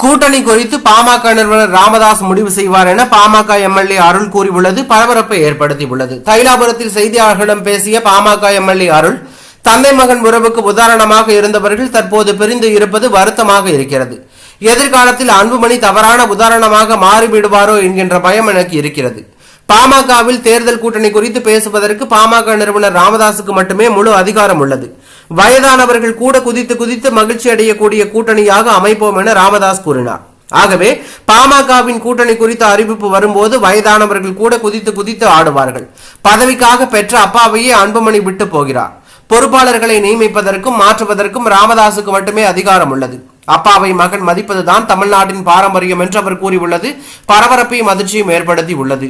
கூட்டணி குறித்து பாமக நிறுவனர் ராமதாஸ் முடிவு செய்வார் என பாமக எம்எல்ஏ அருள் கூறியுள்ளது பரபரப்பை ஏற்படுத்தியுள்ளது. தைலாபுரத்தில் செய்தியாளர்களிடம் பேசிய பாமக எம்எல்ஏ அருள், தந்தை மகன் உறவுக்கு உதாரணமாக இருந்தவர்கள் தற்போது பிரிந்து இருப்பது வருத்தமாக இருக்கிறது. எதிர்காலத்தில் அன்புமணி தவறான உதாரணமாக மாறிவிடுவாரோ என்கின்ற பயம் எனக்கு இருக்கிறது. பாமகவில் தேர்தல் கூட்டணி குறித்து பேசுவதற்கு பாமக நிறுவனர் ராமதாசுக்கு மட்டுமே முழு அதிகாரம் உள்ளது. வயதானவர்கள் கூட குதித்து குதித்து மகிழ்ச்சி அடையக்கூடிய கூட்டணியாக அமைப்போம் என ராமதாஸ் கூறினார். ஆகவே பாமகவின் கூட்டணி குறித்த அறிவிப்பு வரும்போது வயதானவர்கள் கூட குதித்து குதித்து ஆடுவார்கள். பதவிக்காக பெற்ற அப்பாவையே அன்புமணி விட்டு போகிறார். பொறுப்பாளர்களை நியமிப்பதற்கும் மாற்றுவதற்கும் ராமதாசுக்கு மட்டுமே அதிகாரம் உள்ளது. அப்பாவை மகன் மதிப்பதுதான் தமிழ்நாட்டின் பாரம்பரியம் என்று அவர் கூறியுள்ளது பரபரப்பையும் அதிர்ச்சியும் ஏற்படுத்தி உள்ளது.